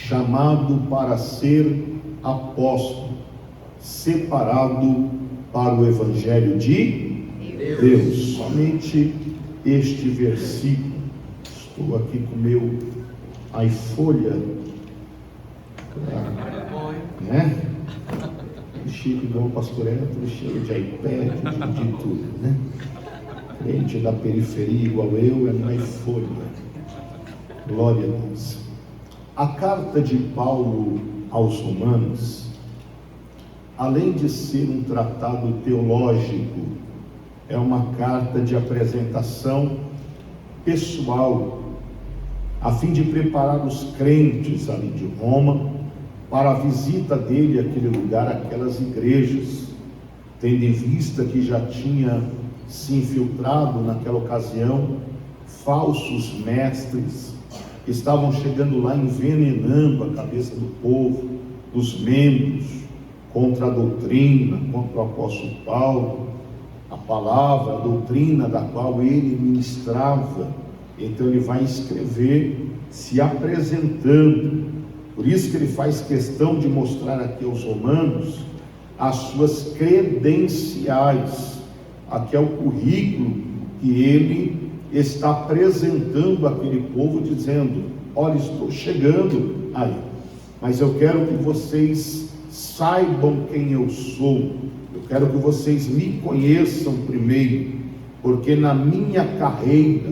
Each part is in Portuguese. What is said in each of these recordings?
chamado para ser apóstolo, separado para o Evangelho de Deus. Somente este versículo. Estou aqui com o meu iFolha, né? Chico igual o pastor Héctor, cheio de iPad, de tudo, né? Crente da periferia igual eu, é no iFolha. Glória a Deus. A carta de Paulo aos Romanos, além de ser um tratado teológico, é uma carta de apresentação pessoal, a fim de preparar os crentes ali de Roma para a visita dele àquele lugar, aquelas igrejas, tendo em vista que já tinha se infiltrado naquela ocasião falsos mestres que estavam chegando lá envenenando a cabeça do povo, dos membros, contra a doutrina, contra o apóstolo Paulo, a palavra, a doutrina da qual ele ministrava. Então ele vai escrever se apresentando. Por isso que ele faz questão de mostrar aqui aos romanos as suas credenciais. Aqui é o currículo que ele está apresentando àquele povo, dizendo: olha, estou chegando aí, mas eu quero que vocês saibam quem eu sou. Eu quero que vocês me conheçam primeiro, porque na minha carreira,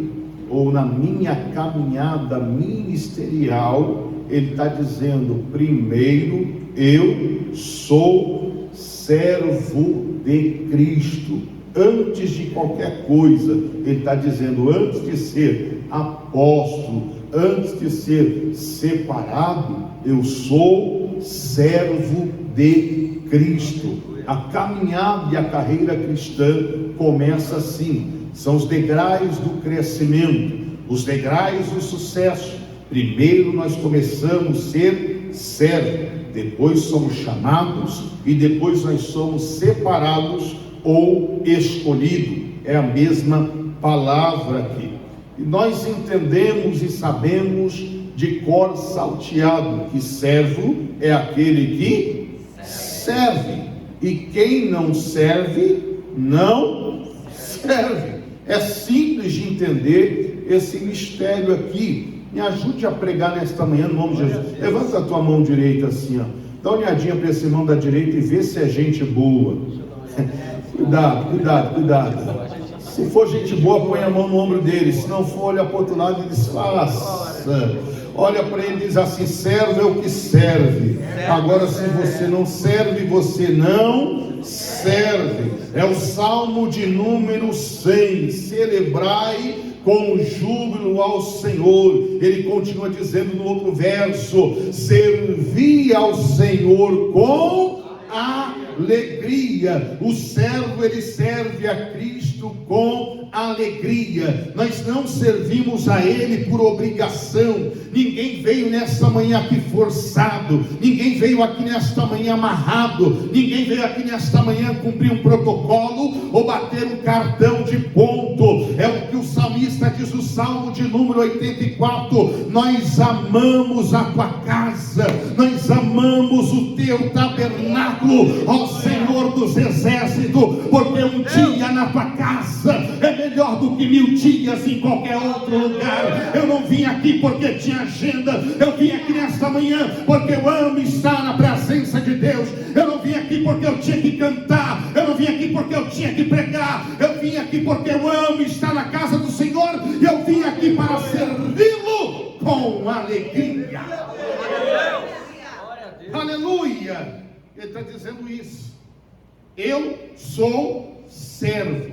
ou na minha caminhada ministerial, ele está dizendo: primeiro, eu sou servo de Cristo. Antes de qualquer coisa, ele está dizendo, antes de ser apóstolo, antes de ser separado, eu sou servo de Cristo. A caminhada e a carreira cristã começa assim. São os degraus do crescimento, os degraus do sucesso. Primeiro nós começamos a ser servo, depois somos chamados e depois nós somos separados ou escolhido. É a mesma palavra aqui. E nós entendemos e sabemos de cor salteado que servo é aquele que serve, e quem não serve, não serve. É simples de entender esse mistério aqui. Me ajude a pregar nesta manhã no nome de Jesus. Levanta a tua mão direita assim, ó. Dá uma olhadinha para esse mão da direita e vê se é gente boa. Cuidado. Se for gente boa, põe a mão no ombro dele. Se não for, olha para o outro lado e desfaça. Olha para ele e diz assim: servo é o que serve. Agora, se você não serve, você não serve. É o Salmo de número 100. Celebrai com júbilo ao Senhor. Ele continua dizendo no outro verso: servi ao Senhor com alegria. O servo, ele serve a Cristo com alegria. Nós não servimos a Ele por obrigação. Ninguém veio nesta manhã aqui forçado, ninguém veio aqui nesta manhã amarrado, ninguém veio aqui nesta manhã cumprir um protocolo ou bater um cartão de ponto. É o que o salmista diz no Salmo de número 84: nós amamos a tua casa, nós amamos o teu tabernáculo, ó Senhor dos exércitos, porque um dia na tua casa é melhor do que 1000 dias em qualquer outro lugar. Eu não vim aqui porque tinha agenda, eu vim aqui nesta manhã porque eu amo estar na presença de Deus. Eu não vim aqui porque eu tinha que cantar, eu não vim aqui porque eu tinha que pregar, eu vim aqui porque eu amo estar na casa do Senhor, e eu vim aqui para servi-lo com alegria. Aleluia! Ele está dizendo isso. Eu sou servo.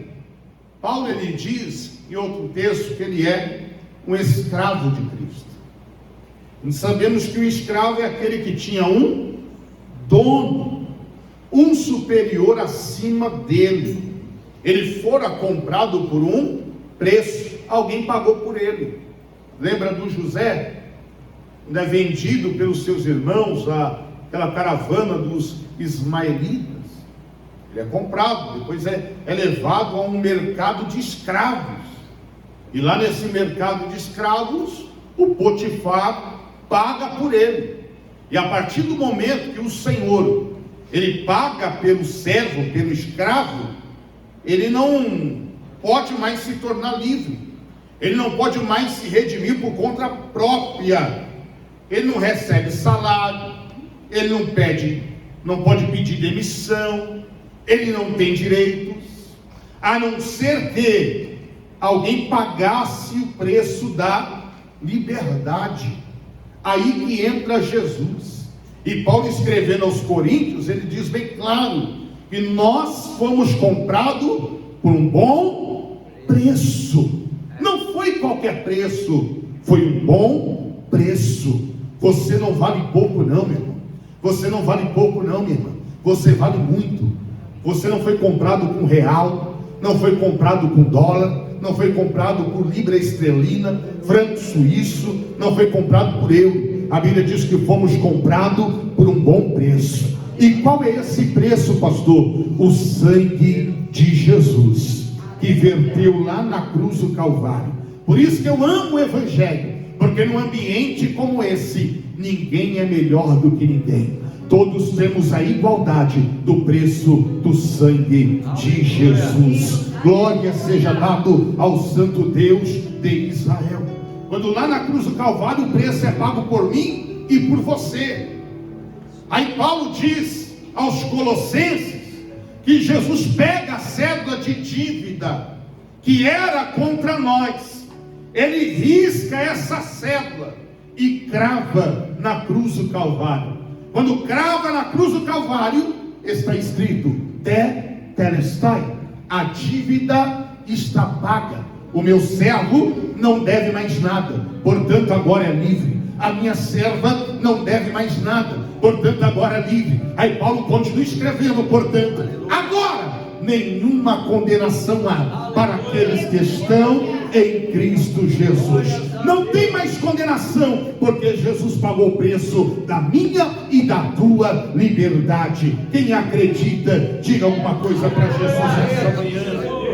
Paulo, ele diz em outro texto que ele é um escravo de Cristo. Nós sabemos que o escravo é aquele que tinha um dono, um superior acima dele. Ele fora comprado por um preço, alguém pagou por ele. Lembra do José? Ele é vendido pelos seus irmãos, aquela caravana dos ismaelitas. Ele é comprado, depois é levado a um mercado de escravos. E lá nesse mercado de escravos, o Potifar paga por ele. E a partir do momento que o Senhor, ele paga pelo servo, pelo escravo, ele não pode mais se tornar livre, ele não pode mais se redimir por conta própria. Ele não recebe salário, ele não pode pedir demissão, ele não tem direitos, a não ser que alguém pagasse o preço da liberdade. Aí que entra Jesus. E Paulo, escrevendo aos Coríntios, ele diz bem claro que nós fomos comprados por um bom preço. Não foi qualquer preço, foi um bom preço. Você não vale pouco não, meu irmão. Você não vale pouco não, minha irmã. Você vale muito. Você não foi comprado com real, não foi comprado com dólar, não foi comprado por libra esterlina, franco suíço, não foi comprado por euro. A Bíblia diz que fomos comprados por um bom preço. E qual é esse preço, pastor? O sangue de Jesus, que verteu lá na cruz do Calvário. Por isso que eu amo o Evangelho, porque num ambiente como esse, ninguém é melhor do que ninguém. Todos temos a igualdade do preço do sangue de Jesus. Glória seja dado ao santo Deus de Israel. Quando lá na cruz do Calvário o preço é pago por mim e por você. Aí Paulo diz aos Colossenses que Jesus pega a cédula de dívida que era contra nós, ele risca essa cédula e crava na cruz do Calvário. Quando crava na cruz do Calvário, está escrito: Tetelestai, a dívida está paga. O meu servo não deve mais nada, portanto agora é livre. A minha serva não deve mais nada, portanto agora é livre. Aí Paulo continua escrevendo: portanto, agora nenhuma condenação há para aqueles que estão em Cristo Jesus. Não tem mais condenação, porque Jesus pagou o preço da minha e da tua liberdade. Quem acredita, diga alguma coisa para Jesus essa manhã.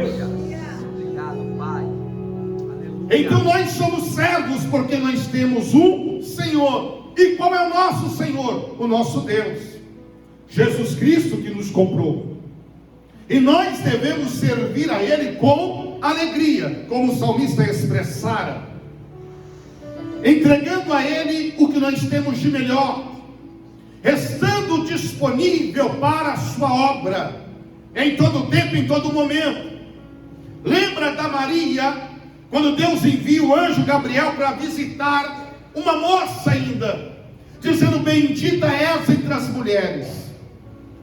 Então nós somos servos porque nós temos um Senhor. E qual é o nosso Senhor? O nosso Deus, Jesus Cristo, que nos comprou. E nós devemos servir a Ele com alegria, como o salmista expressara, entregando a Ele o que nós temos de melhor, estando disponível para a sua obra, em todo tempo, em todo momento. Lembra da Maria, quando Deus envia o anjo Gabriel para visitar uma moça ainda, dizendo: bendita és entre as mulheres,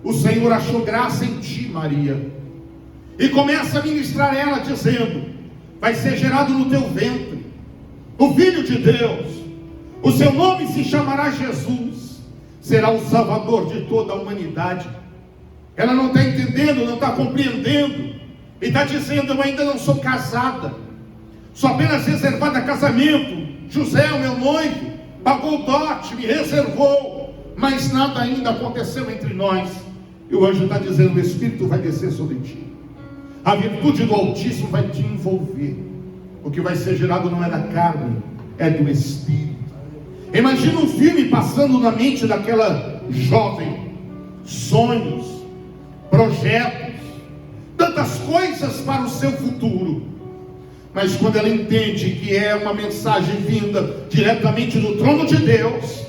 o Senhor achou graça em ti, Maria. E começa a ministrar ela, dizendo: vai ser gerado no teu ventre o Filho de Deus, o seu nome se chamará Jesus, será o Salvador de toda a humanidade. Ela não está entendendo, não está compreendendo, e está dizendo: eu ainda não sou casada, sou apenas reservada a casamento. José, o meu noivo, pagou o dote, me reservou, mas nada ainda aconteceu entre nós. E o anjo está dizendo: o Espírito vai descer sobre ti, a virtude do Altíssimo vai te envolver. O que vai ser gerado não é da carne, é do Espírito. Imagina um filme passando na mente daquela jovem, sonhos, projetos, tantas coisas para o seu futuro. Mas quando ela entende que é uma mensagem vinda diretamente do trono de Deus,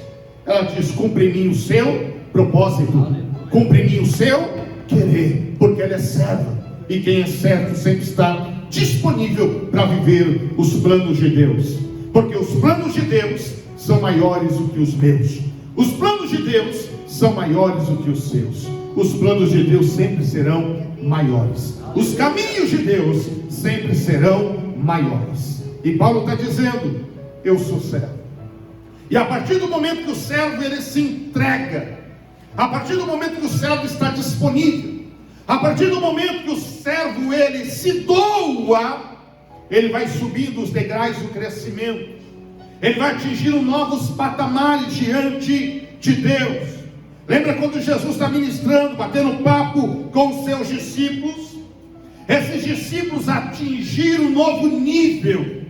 ela diz: cumpre em mim o seu propósito, cumpre em mim o seu querer, porque ela é serva, e quem é servo sempre está disponível para viver os planos de Deus, porque os planos de Deus são maiores do que os meus, os planos de Deus são maiores do que os seus, os planos de Deus sempre serão maiores, os caminhos de Deus sempre serão maiores. E Paulo está dizendo: eu sou servo. E a partir do momento que o servo ele se entrega, a partir do momento que o servo está disponível, a partir do momento que o servo ele se doa, ele vai subindo os degraus do crescimento, ele vai atingindo novos patamares diante de Deus. Lembra quando Jesus está ministrando, batendo papo com os seus discípulos? Esses discípulos atingiram um novo nível,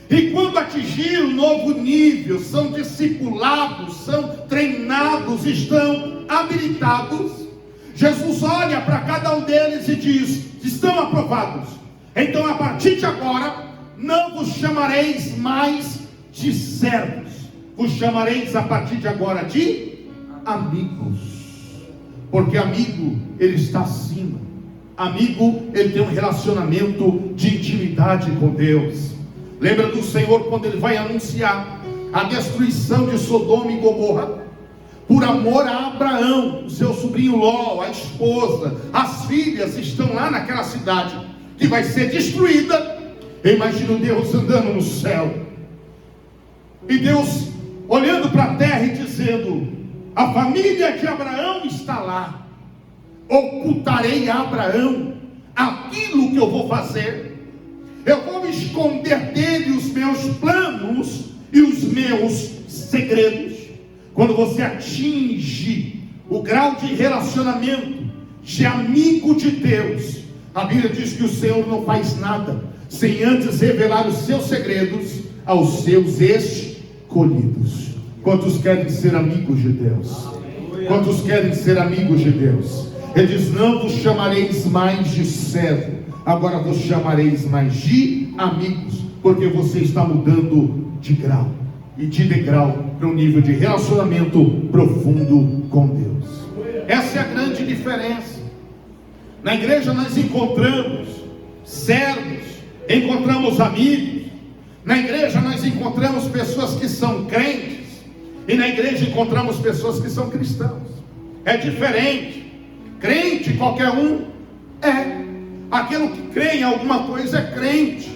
e quando atingiram um novo nível, são discipulados, são treinados servos estão habilitados, Jesus olha para cada um deles e diz: estão aprovados. Então, a partir de agora, não vos chamareis mais de servos, vos chamareis a partir de agora de amigos. Porque amigo, ele está acima. Amigo, ele tem um relacionamento de intimidade com Deus. Lembra do Senhor quando ele vai anunciar a destruição de Sodoma e Gomorra? Por amor a Abraão, o seu sobrinho Ló, a esposa, as filhas estão lá naquela cidade que vai ser destruída. Eu imagino Deus andando no céu, e Deus olhando para a terra e dizendo: a família de Abraão está lá, ocultarei a Abraão aquilo que eu vou fazer, eu vou esconder dele os meus planos e os meus segredos. Quando você atinge o grau de relacionamento de amigo de Deus, a Bíblia diz que o Senhor não faz nada sem antes revelar os seus segredos aos seus escolhidos. Quantos querem ser amigos de Deus? Quantos querem ser amigos de Deus? Ele diz: não vos chamareis mais de servo, agora vos chamareis mais de amigos, porque você está mudando de grau e de degrau para um nível de relacionamento profundo com Deus. Essa é a grande diferença. Na igreja nós encontramos servos, encontramos amigos. Na igreja nós encontramos pessoas que são crentes, e na igreja encontramos pessoas que são cristãos. É diferente. Crente qualquer um é. Aquele que crê em alguma coisa é crente.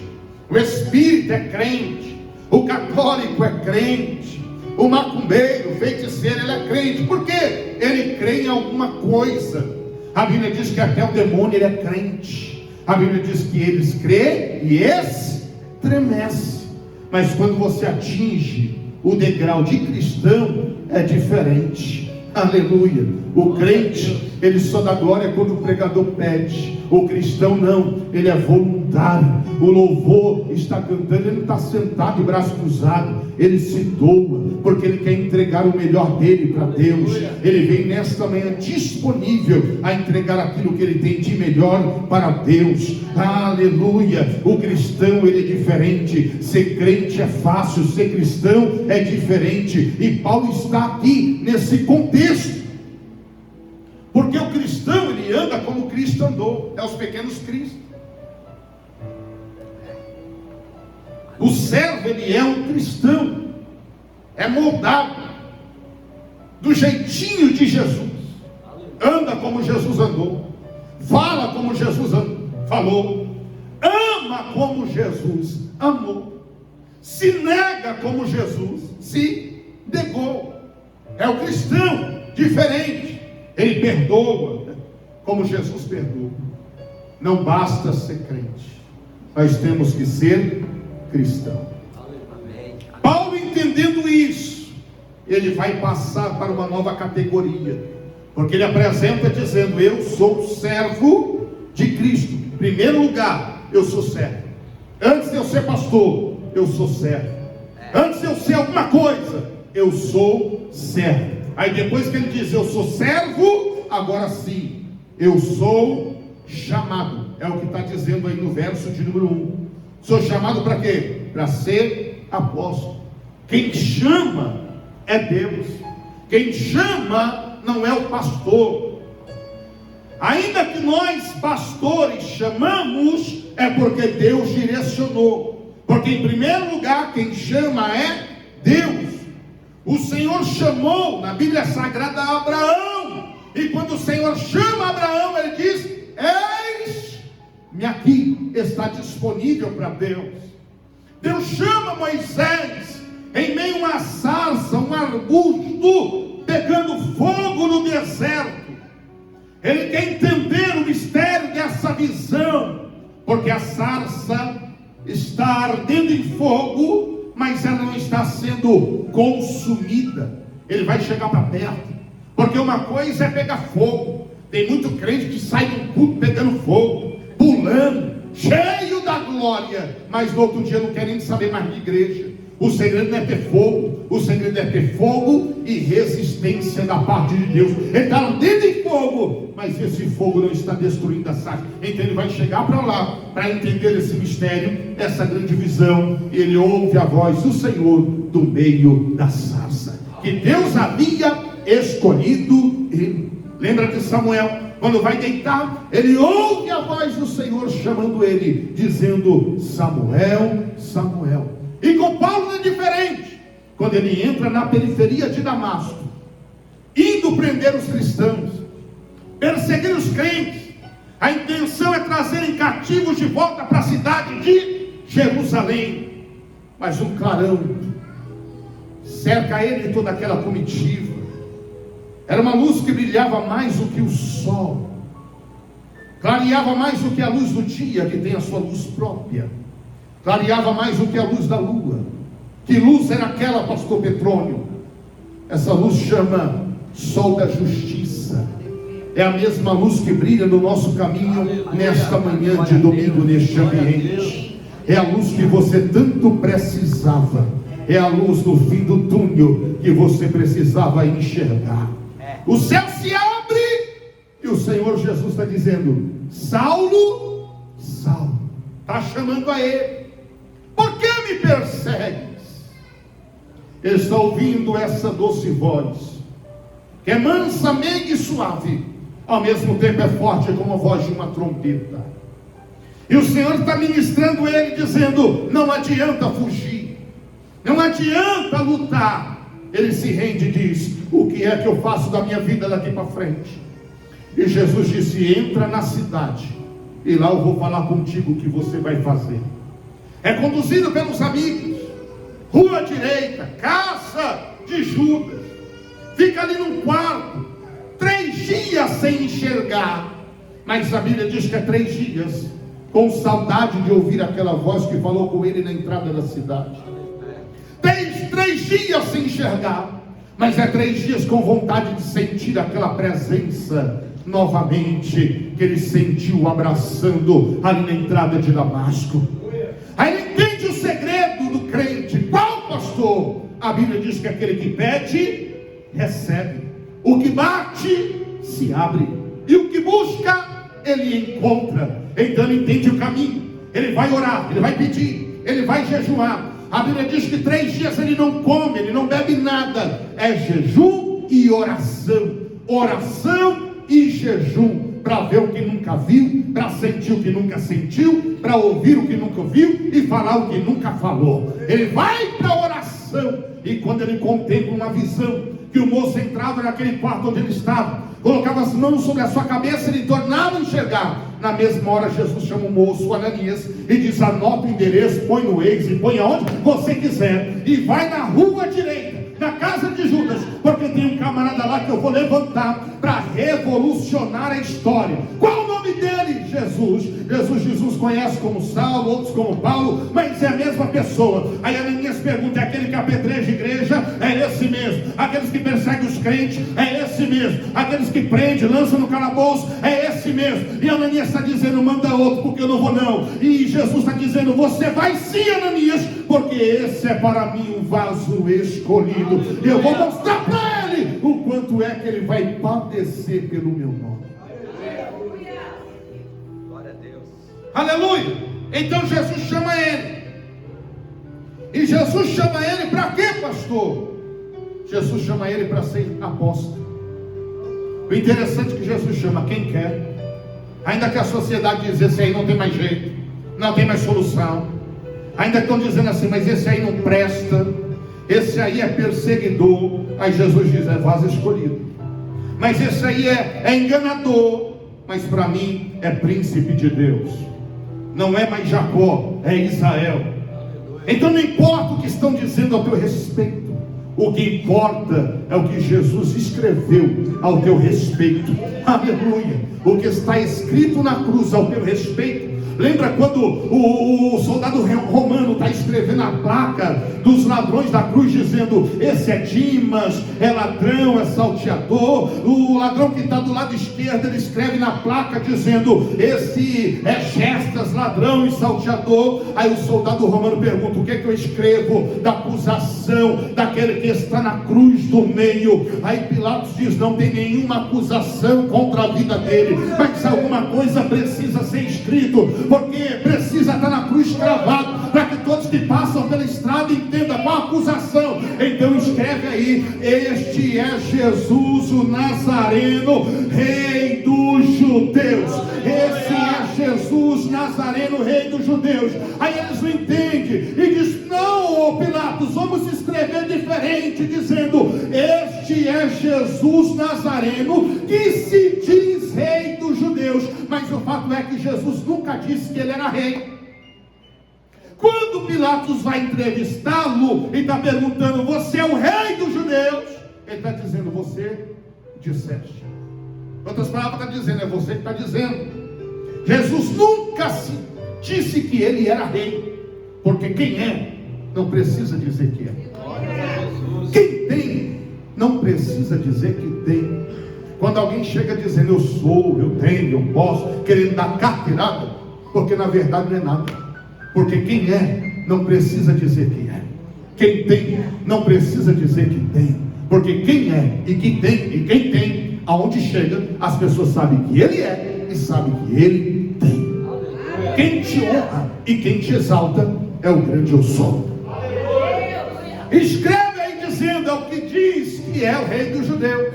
O espírita é crente. O católico é crente. O macumbeiro, o feiticeiro, ele é crente. Por quê? Ele crê em alguma coisa. A Bíblia diz que até o demônio ele é crente. A Bíblia diz que eles crêem e estremecem. Mas quando você atinge o degrau de cristão, é diferente. Aleluia. O crente, ele só dá glória quando o pregador pede. O cristão não, ele é voluntário. O louvor está cantando, ele não está sentado de braço cruzado, ele se doa, porque ele quer entregar o melhor dele para Deus. Ele vem nesta manhã disponível a entregar aquilo que ele tem de melhor para Deus. Aleluia. O cristão, ele é diferente. Ser crente é fácil, ser cristão é diferente. E Paulo está aqui nesse contexto, porque o cristão, ele anda como Cristo andou. É os pequenos Cristos. O servo, ele é um cristão, é moldado do jeitinho de Jesus, anda como Jesus andou, fala como Jesus falou, ama como Jesus amou, se nega como Jesus se negou. É o cristão diferente. Ele perdoa como Jesus perdoa. Não basta ser crente, nós temos que ser cristão. Paulo, entendendo isso, ele vai passar para uma nova categoria, porque ele apresenta dizendo: eu sou servo de Cristo. Em primeiro lugar, eu sou servo. Antes de eu ser pastor, eu sou servo. Antes de eu ser alguma coisa, eu sou servo. Aí depois que ele diz eu sou servo, agora sim, eu sou chamado. É o que está dizendo aí no verso de número 1. Sou chamado para quê? Para ser apóstolo. Quem chama é Deus. Quem chama não é o pastor. Ainda que nós pastores chamamos, é porque Deus direcionou. Porque em primeiro lugar quem chama é Deus. O Senhor chamou na Bíblia Sagrada Abraão. E quando o Senhor chama Abraão, ele diz: eis-me aqui. Está disponível para Deus. Deus chama Moisés em meio a uma sarça, um arbusto pegando fogo no deserto. Ele quer entender o mistério dessa visão, porque a sarça está ardendo em fogo, mas ela não está sendo consumida. Ele vai chegar para perto, porque uma coisa é pegar fogo. Tem muito crente que sai do culto pegando fogo, pulando, cheio da glória, mas no outro dia não quer nem saber mais de igreja. O segredo não é ter fogo, o segredo é ter fogo e resistência da parte de Deus. Ele está dentro de fogo, mas esse fogo não está destruindo a sarça. Então ele vai chegar para lá, para entender esse mistério, essa grande visão. Ele ouve a voz do Senhor do meio da sarça, que Deus havia escolhido ele. Lembra de Samuel? Quando vai deitar, ele ouve a voz do Senhor chamando ele, dizendo: Samuel, Samuel. E com Paulo não é diferente. Quando ele entra na periferia de Damasco, indo prender os cristãos, perseguir os crentes, a intenção é trazerem cativos de volta para a cidade de Jerusalém. Mas um clarão cerca ele e toda aquela comitiva. Era uma luz que brilhava mais do que o sol, clareava mais do que a luz do dia, que tem a sua luz própria, clareava mais do que a luz da lua. Que luz era aquela, pastor Petrônio? Essa luz chama sol da justiça. É a mesma luz que brilha no nosso caminho nesta manhã de domingo, neste ambiente. É a luz que você tanto precisava. É a luz do fim do túnel que você precisava enxergar. O céu se abre e o Senhor Jesus está dizendo: Saulo, Saulo, está chamando a ele. Por que me persegues? Ele está ouvindo essa doce voz, que é mansa, meiga e suave, ao mesmo tempo é forte como a voz de uma trombeta. E o Senhor está ministrando ele, dizendo: não adianta fugir, não adianta lutar. Ele se rende e diz: o que é que eu faço da minha vida daqui para frente? E Jesus disse: entra na cidade, e lá eu vou falar contigo o que você vai fazer. É conduzido pelos amigos, rua direita, casa de Judas. Fica ali num quarto, 3 dias sem enxergar. Mas a Bíblia diz que é 3 dias com saudade de ouvir aquela voz que falou com ele na entrada da cidade. 3 dias sem enxergar, mas é 3 dias com vontade de sentir aquela presença novamente, que ele sentiu abraçando ali na entrada de Damasco. Aí ele entende o segredo do crente. Qual, pastor? A Bíblia diz que aquele que pede, recebe. O que bate, se abre. E o que busca, ele encontra. Então ele entende o caminho. Ele vai orar, ele vai pedir, ele vai jejuar. A Bíblia diz que 3 dias ele não come, ele não bebe nada. É jejum e oração. Oração e jejum. Para ver o que nunca viu, para sentir o que nunca sentiu, para ouvir o que nunca ouviu e falar o que nunca falou. Ele vai para a oração. E quando ele contempla uma visão, que o moço entrava naquele quarto onde ele estava, colocava as mãos sobre a sua cabeça, ele tornava a enxergar. Na mesma hora Jesus chama o moço, Ananias, e diz: anota o endereço, põe no Waze, põe aonde você quiser, e vai na rua direita, na casa de Judas, porque tem um camarada lá que eu vou levantar para revolucionar a história. Qual o nome dele? Jesus. Jesus conhece como Saulo, outros como Paulo, mas é a mesma pessoa. Aí Ananias pergunta: é aquele que apedreja a igreja? É esse mesmo. Aqueles que perseguem os crentes? É esse mesmo. Aqueles que prende, lança no calabouço? É esse mesmo. E Ananias está dizendo: manda outro, porque eu não vou não. E Jesus está dizendo: você vai sim, Ananias, porque esse é para mim um vaso escolhido. Eu vou mostrar para ele o quanto é que ele vai padecer pelo meu nome. Glória a Deus. Aleluia. Então Jesus chama ele. E Jesus chama ele para quê, pastor? Jesus chama ele para ser apóstolo. O interessante é que Jesus chama quem quer. Ainda que a sociedade diz: esse aí não tem mais jeito, não tem mais solução. Ainda estão dizendo assim: mas esse aí não presta, esse aí é perseguidor. Aí Jesus diz: é vaso escolhido. Mas esse aí é enganador, mas para mim é príncipe de Deus. Não é mais Jacó, é Israel. Então não importa o que estão dizendo ao teu respeito, o que importa é o que Jesus escreveu ao teu respeito. Aleluia. O que está escrito na cruz ao teu respeito Lembra quando o soldado romano está escrevendo a placa dos ladrões da cruz, dizendo: esse é Dimas, é ladrão, é salteador. O ladrão que está do lado esquerdo, ele escreve na placa dizendo: esse é Gestas, ladrão e salteador. Aí o soldado romano pergunta: o que é que eu escrevo da acusação daquele que está na cruz do meio? Aí Pilatos diz: não tem nenhuma acusação contra a vida dele, mas alguma coisa precisa ser escrito, porque precisa estar na cruz cravado, para que todos que passam pela estrada entendam qual a acusação. Então escreve aí: este é Jesus o Nazareno, rei dos judeus. Esse é Jesus Nazareno, rei dos judeus. Aí eles não entendem e diz: não, Pilatos, vamos escrever diferente, dizendo: este é Jesus Nazareno, que se diz rei dos judeus. Mas o fato é que Jesus nunca disse que ele era rei. Quando Pilatos vai entrevistá-lo e está perguntando: você é o rei dos judeus? Ele está dizendo: você disseste. Em outras palavras, está dizendo: é você que está dizendo. Jesus nunca disse que ele era rei, porque quem é não precisa dizer que é. Quem tem não precisa dizer que tem. Quando alguém chega dizendo: eu sou, eu tenho, eu posso, querendo dar carteirada, porque na verdade não é nada. Porque quem é não precisa dizer que é. Quem tem não precisa dizer que tem. Porque quem é e que tem e quem tem, aonde chega, as pessoas sabem que ele é e sabem que ele tem. Quem te honra e quem te exalta é o grande eu sou. Escreve aí dizendo: é o que diz que é o rei dos judeus.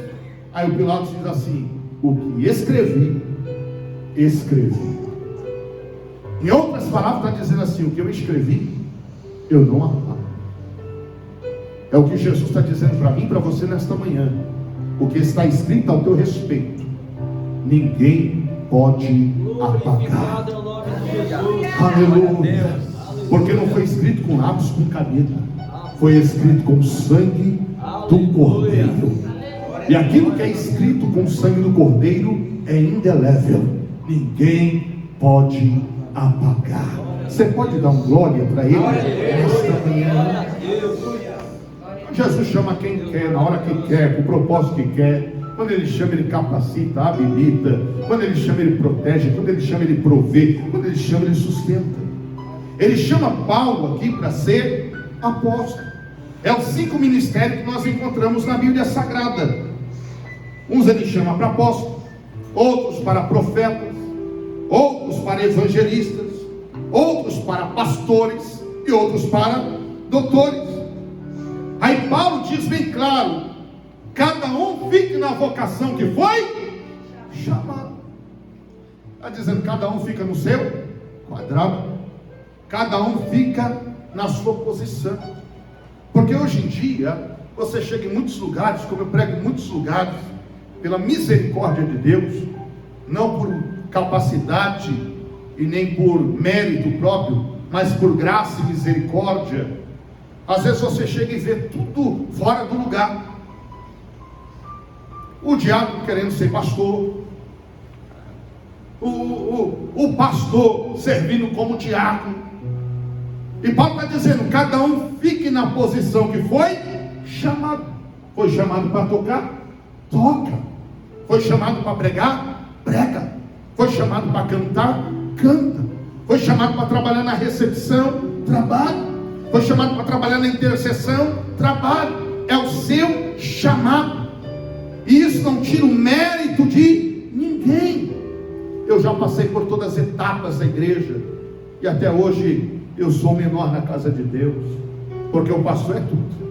Aí o Pilatos diz assim: o que escrevi, escrevi. Em outras palavras, está dizendo assim: o que eu escrevi, eu não apago. É o que Jesus está dizendo para mim e para você nesta manhã. O que está escrito ao teu respeito, ninguém pode apagar. Aleluia. Porque não foi escrito com lápis, com caneta, foi escrito com o sangue do Cordeiro. E aquilo que é escrito com o sangue do Cordeiro é indelével. Ninguém pode apagar. Você pode dar um glória para ele nesta manhã? Jesus chama quem quer, na hora que quer, com o propósito que quer. Quando ele chama, ele capacita, habilita. Quando ele chama, ele protege. Quando ele chama, ele provê. Quando ele chama, ele sustenta. Ele chama Paulo aqui para ser apóstolo. É os 5 ministérios que nós encontramos na Bíblia Sagrada. Uns ele chama para apóstolo, outros para profetas, outros para evangelistas, outros para pastores e outros para doutores. Aí Paulo diz bem claro: cada um fique na vocação que foi chamado. Está dizendo: cada um fica no seu quadrado, cada um fica na sua posição. Porque hoje em dia você chega em muitos lugares, como eu prego em muitos lugares, pela misericórdia de Deus, não por capacidade e nem por mérito próprio, mas por graça e misericórdia. Às vezes você chega e vê tudo fora do lugar. O diácono querendo ser pastor, o pastor servindo como diácono. E Paulo está dizendo: cada um fique na posição que foi chamado. Foi chamado para tocar? Toca. Foi chamado para pregar? Prega. Foi chamado para cantar? Canta. Foi chamado para trabalhar na recepção? Trabalha. Foi chamado para trabalhar na intercessão? Trabalha. É o seu chamado. E isso não tira o mérito de ninguém. Eu já passei por todas as etapas da igreja, e até hoje eu sou menor na casa de Deus, porque o pastor é tudo.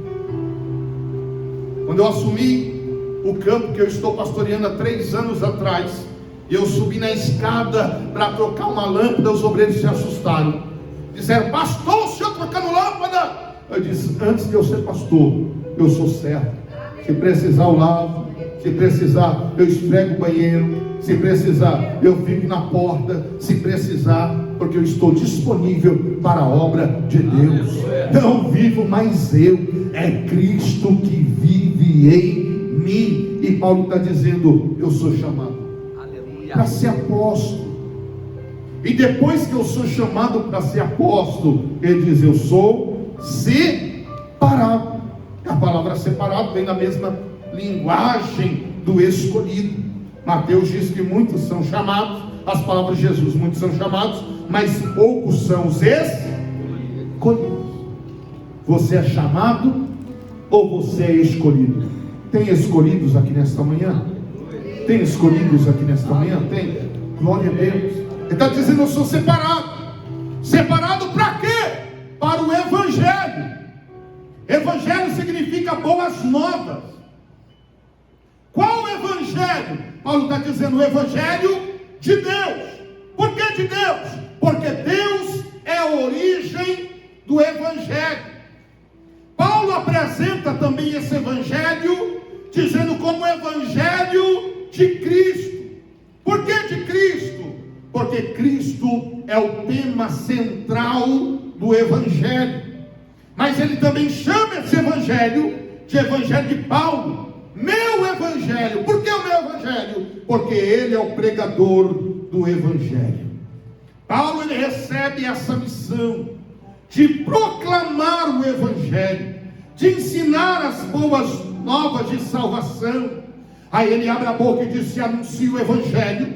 Quando eu assumi o campo que eu estou pastoreando há 3 anos atrás, eu subi na escada para trocar uma lâmpada, os obreiros se assustaram. Disseram: pastor, o senhor trocando lâmpada? Eu disse: antes de eu ser pastor, eu sou servo. Se precisar eu lavo, se precisar eu esfrego o banheiro, se precisar eu fico na porta, se precisar, porque eu estou disponível para a obra de Deus. Não vivo mais eu, é Cristo que vive em mim. E Paulo está dizendo: eu sou chamado para ser apóstolo. E depois que eu sou chamado para ser apóstolo, ele diz: eu sou separado. A palavra separado vem na mesma linguagem do escolhido. Mateus diz que muitos são chamados, as palavras de Jesus, muitos são chamados, mas poucos são os escolhidos. Você é chamado ou você é escolhido? Tem escolhidos aqui nesta manhã? Tem escolhidos aqui nesta manhã? Tem? Glória a Deus. Ele está dizendo: eu sou separado. Separado para quê? Para o Evangelho. Evangelho significa boas novas. Qual o Evangelho? Paulo está dizendo: o Evangelho de Deus. Por que de Deus? Porque Deus é a origem do Evangelho. Paulo apresenta também esse Evangelho dizendo como o Evangelho de Cristo. Por que de Cristo? Porque Cristo é o tema central do Evangelho. Mas ele também chama esse Evangelho de Evangelho de Paulo. Meu Evangelho. Por que o meu Evangelho? Porque ele é o pregador do Evangelho. Paulo, ele recebe essa missão de proclamar o Evangelho, de ensinar as boas novas de salvação. Aí ele abre a boca e diz: se anuncio o Evangelho,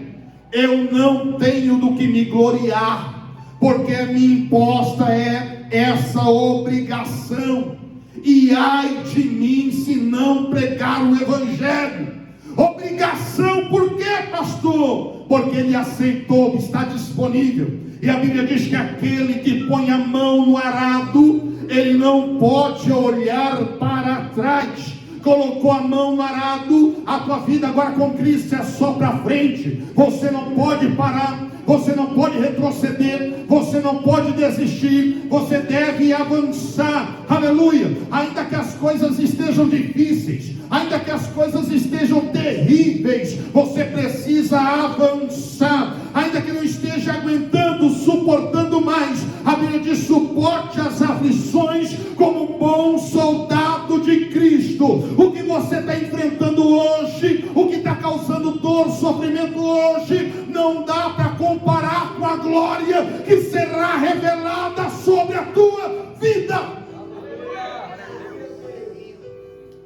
eu não tenho do que me gloriar, porque me imposta é essa obrigação. E ai de mim se não pregar o Evangelho. Obrigação, por quê, pastor? Porque ele aceitou, está disponível. E a Bíblia diz que aquele que põe a mão no arado, ele não pode olhar para trás. Colocou a mão no arado, a tua vida agora com Cristo é só para frente. Você não pode parar, você não pode retroceder, você não pode desistir, você deve avançar. Aleluia. Ainda que as coisas estejam difíceis, ainda que as coisas estejam terríveis, você precisa avançar. Ainda que não esteja aguentando, suportando mais, a Bíblia diz: suporte as aflições como bom soldado de Cristo. O que você está enfrentando hoje, o que está causando dor, sofrimento hoje, não dá para comparar com a glória que será revelada sobre a tua vida.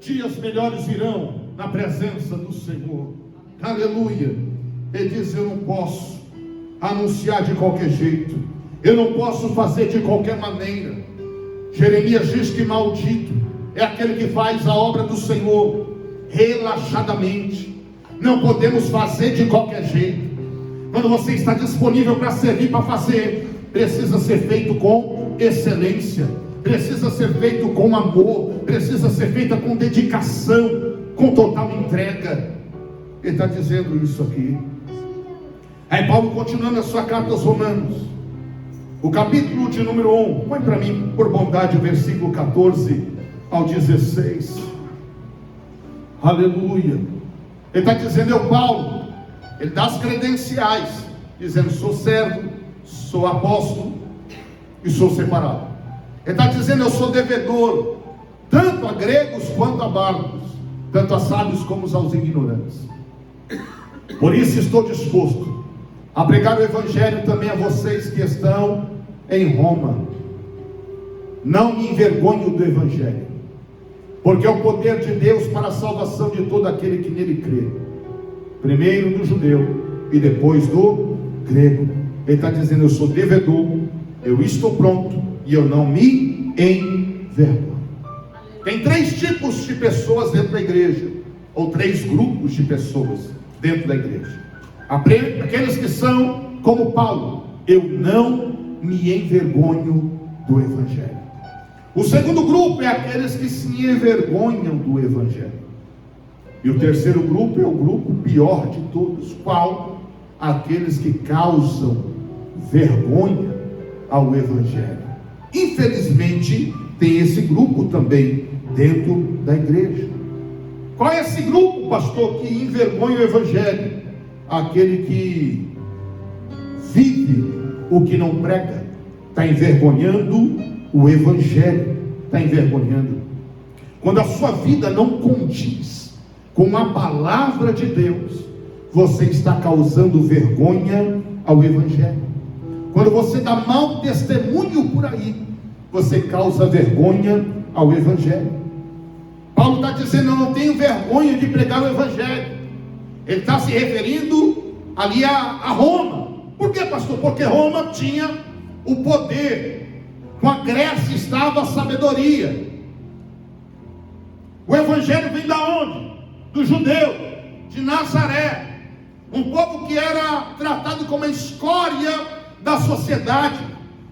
Dias melhores virão na presença do Senhor. Aleluia. Ele diz: eu não posso anunciar de qualquer jeito, eu não posso fazer de qualquer maneira. Jeremias diz que maldito é aquele que faz a obra do Senhor relaxadamente. Não podemos fazer de qualquer jeito. Quando você está disponível para servir, para fazer, precisa ser feito com excelência, precisa ser feito com amor, precisa ser feita com dedicação, com total entrega. Ele está dizendo isso aqui. Aí Paulo, continuando a sua carta aos Romanos, o capítulo de número 1, põe para mim, por bondade, o versículo 14 ao 16. Aleluia. Ele está dizendo: eu, Paulo, ele dá as credenciais, dizendo: sou servo, sou apóstolo e sou separado. Ele está dizendo: eu sou devedor, tanto a gregos quanto a bárbaros, tanto a sábios como aos ignorantes. Por isso estou disposto a pregar o Evangelho também a vocês que estão em Roma. Não me envergonho do Evangelho, porque é o poder de Deus para a salvação de todo aquele que nele crê, primeiro do judeu e depois do grego. Ele está dizendo: eu sou devedor, eu estou pronto e eu não me envergonho. Tem 3 tipos de pessoas dentro da igreja, ou 3 grupos de pessoas dentro da igreja. Aqueles que são como Paulo: eu não me envergonho do Evangelho. O segundo grupo é aqueles que se envergonham do Evangelho. E o terceiro grupo é o grupo pior de todos. Qual? Aqueles que causam vergonha ao Evangelho. Infelizmente, tem esse grupo também dentro da igreja. Qual é esse grupo, pastor, que envergonha o Evangelho? Aquele que vive o que não prega, está envergonhando o Evangelho, está envergonhando. Quando a sua vida não condiz com a palavra de Deus, você está causando vergonha ao Evangelho. Quando você dá mau testemunho por aí, você causa vergonha ao Evangelho. Paulo está dizendo: eu não tenho vergonha de pregar o Evangelho. Ele está se referindo ali a Roma. Por quê, pastor? Porque Roma tinha o poder, com a Grécia estava a sabedoria. O Evangelho vem da onde? Do judeu, de Nazaré, um povo que era tratado como a escória da sociedade,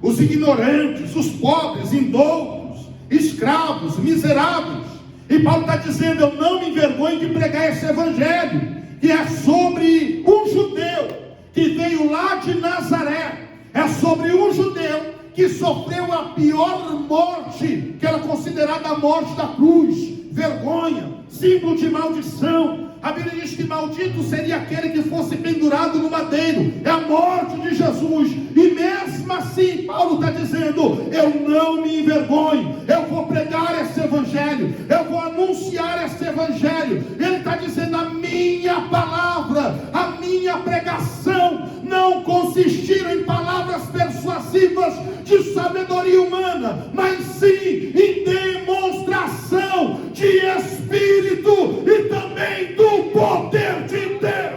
os ignorantes, os pobres, indoutos, escravos, miseráveis. E Paulo está dizendo: eu não me envergonho de pregar esse Evangelho, que é sobre um judeu que veio lá de Nazaré, é sobre um judeu que sofreu a pior morte, que era considerada a morte da cruz, vergonha, símbolo de maldição. A Bíblia diz que maldito seria aquele que fosse pendurado no madeiro. É a morte de Jesus. E mesmo assim, Paulo está dizendo: eu não me envergonho, eu vou pregar esse Evangelho, eu vou anunciar esse Evangelho. Ele está dizendo: a minha palavra, a minha pregação não consistiram em palavras persuasivas de sabedoria humana, mas sim em demonstração de Espírito e também do poder de Deus.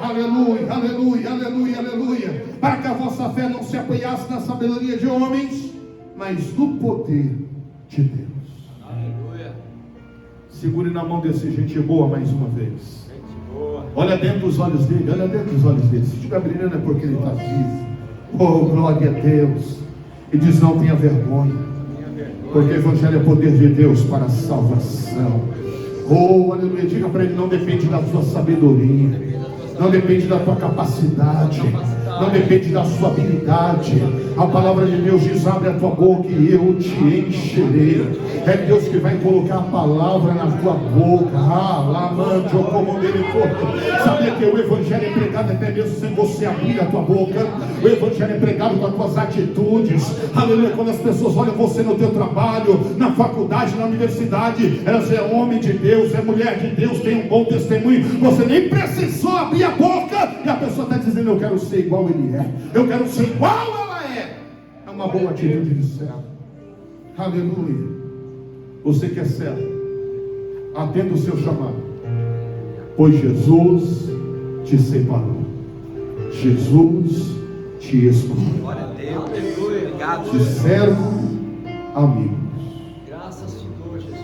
Aleluia, aleluia, aleluia, aleluia. Para que a vossa fé não se apoiasse na sabedoria de homens, mas no poder de Deus. Aleluia. Segure na mão desse gente boa mais uma vez. Olha dentro dos olhos dele, olha dentro dos olhos dele. Se estiver brilhando é porque ele está vivo. Oh, glória a Deus. E diz: não tenha vergonha, porque o Evangelho é poder de Deus para a salvação. Oh, aleluia. Diga para ele: não depende da sua sabedoria, não depende da tua capacidade, não depende da sua habilidade. A palavra de Deus diz: abre a tua boca e eu te encherei. É Deus que vai colocar a palavra na tua boca. Sabia que o Evangelho é pregado até mesmo sem você abrir a tua boca? O Evangelho é pregado com as tuas atitudes. Aleluia. Quando as pessoas olham você no teu trabalho, na faculdade, na universidade, elas é homem de Deus, é mulher de Deus, tem um bom testemunho. Você nem precisou abrir a boca e a pessoa está dizendo: eu quero ser igual ele é, eu quero ser igual ela é. É uma boa atitude de servo. Aleluia. Você que é servo, atenda o seu chamado, pois Jesus te separou, Jesus te escolheu. Glória a Deus, aleluia, obrigado. De servo, amigos. Graças, Senhor Jesus.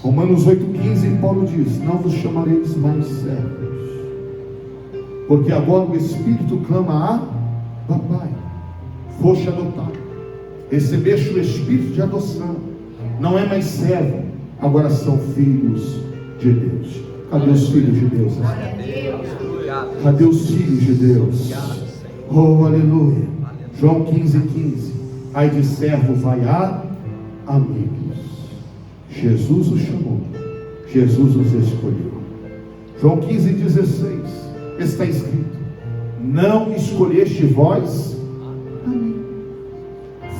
Romanos 8,15, Paulo diz: não vos chamareis mais servos, porque agora o Espírito clama a papai. Foste adotado, recebeste o Espírito de adoção. Não é mais servo, agora são filhos de Deus. Cadê os filhos de Deus? Cadê os filhos de Deus? Oh, aleluia. João 15,15. Ai de servo vai a amigos. Jesus os chamou, Jesus os escolheu. João 15,16. Está escrito: não escolheste vós a mim,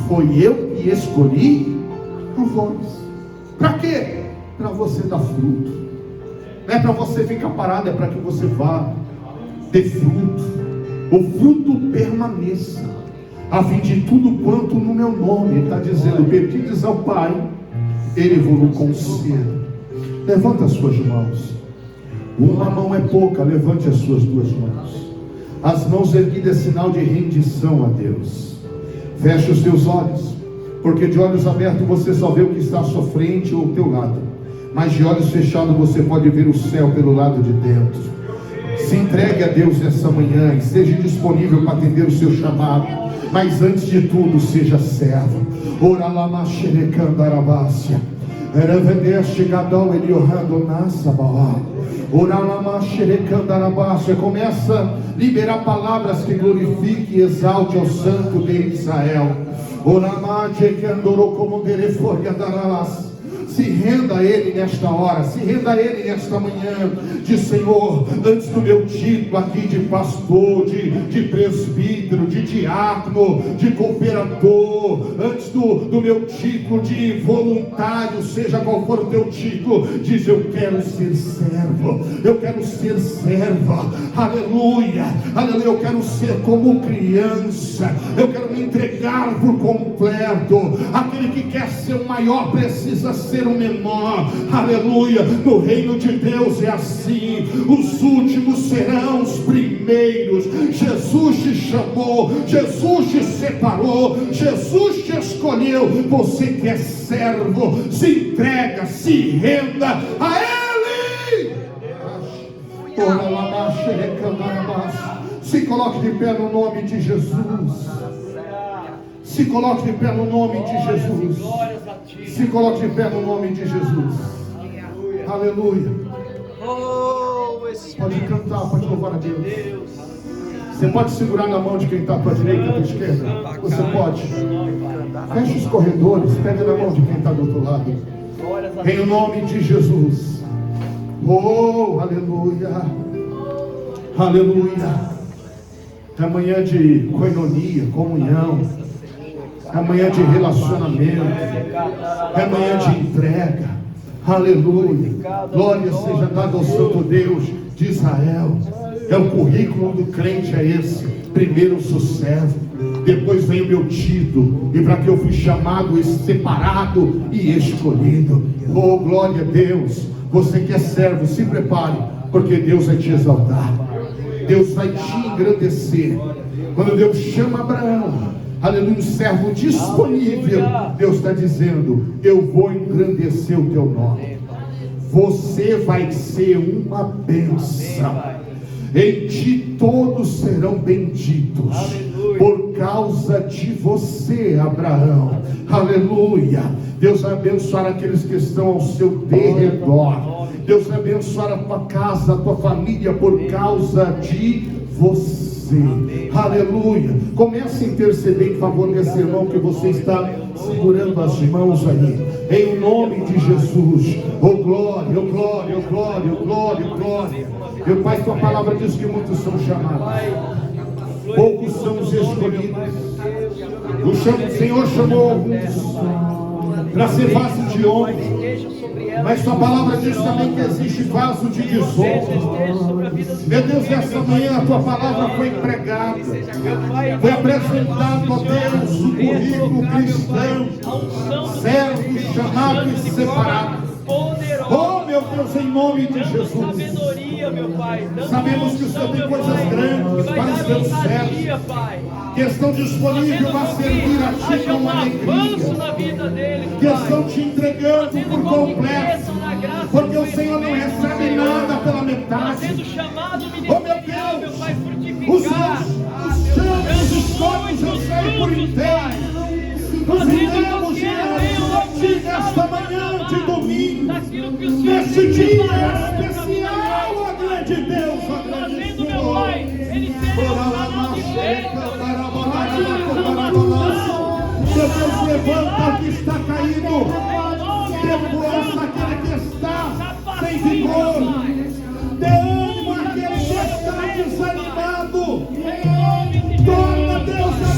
foi eu que escolhi a vós. Para quê? Para você dar fruto. Não é para você ficar parado, é para que você vá ter fruto. O fruto permaneça, a fim de tudo quanto no meu nome. Ele está dizendo: pedides ao Pai, Ele vos concede. Levanta as suas mãos. Uma mão é pouca, levante as suas duas mãos. As mãos erguidas é sinal de rendição a Deus. Feche os teus olhos, porque de olhos abertos você só vê o que está à sua frente ou ao teu lado, mas de olhos fechados você pode ver o céu pelo lado de dentro. Se entregue a Deus nessa manhã, esteja disponível para atender o seu chamado, mas antes de tudo seja servo. Ora lá macherecandarabácia, era vendeste gadol eliorando nassa baá. Ora lá macherecandarabácia. Começa a liberar palavras que glorifique e exalte ao Santo de Israel. Se renda a Ele nesta hora, se renda a Ele nesta manhã. Diz: Senhor, antes do meu título aqui de pastor, de presbítero, de diácono, de cooperador, antes do meu título de voluntário, seja qual for o teu título, diz: eu quero ser servo, eu quero ser serva, aleluia, aleluia, eu quero ser como criança, eu quero me entregar por completo. Aquele que quer ser o maior precisa ser o menor, aleluia. No reino de Deus é assim, os últimos serão os primeiros. Jesus te chamou, Jesus te separou, Jesus te escolheu. Você que é servo, se entrega, se renda a Ele. Se coloque de pé no nome de Jesus. Se coloque de pé no nome de Jesus. Se coloque de pé no nome de Jesus. Aleluia. Pode cantar, pode louvar a Deus. Você pode segurar na mão de quem está à tua direita ou à tua esquerda. Você pode. Feche os corredores, pega na mão de quem está do outro lado. Em nome de Jesus. Oh, aleluia. Aleluia. É manhã de coinonia, comunhão. É manhã de relacionamento. É manhã de entrega. Aleluia. Glória seja dada ao Santo Deus de Israel. É o currículo do crente, é esse. Primeiro eu sou servo, depois vem o meu título, e para que eu fui chamado, separado e escolhido. Oh, glória a Deus. Você que é servo, se prepare, porque Deus vai te exaltar, Deus vai te engrandecer. Quando Deus chama Abraão, aleluia, um servo disponível, Deus está dizendo: eu vou engrandecer o teu nome. Você vai ser uma bênção. Em ti todos serão benditos, por causa de você, Abraão. Aleluia. Deus vai abençoar aqueles que estão ao seu derredor. Deus vai abençoar a tua casa, a tua família, por causa de você. Aleluia. Comece a interceder em favor desse irmão que você está segurando as mãos aí, em nome de Jesus. Oh glória, oh glória, oh glória, oh glória, oh glória. Meu Pai, tua palavra diz que muitos são chamados, poucos são os escolhidos. O Senhor chamou alguns para ser vaso de honra, mas tua palavra diz também que existe vaso de desonra. Meu Deus, nessa manhã a tua palavra foi pregada, foi apresentado a Deus o currículo cristão, servo, chamado e separado. Oh meu Deus, em nome de Jesus, sabemos que o Senhor tem coisas grandes para os teus servos, que estão disponíveis para servir a ti com alegria, que estão te entregando por completo, porque o Senhor não recebe nada pela metade. Oh meu Deus, os chamas, os sonhos eu sei por inteiro. Nós iremos diante de ti nesta manhã de domingo, neste dia especial, ó grande Deus, ó grande Senhor. Seu Deus, levanta o que está caído, depois aquele que está sem vigor, dê ânimo àquele que está desanimado. Torna, Deus, a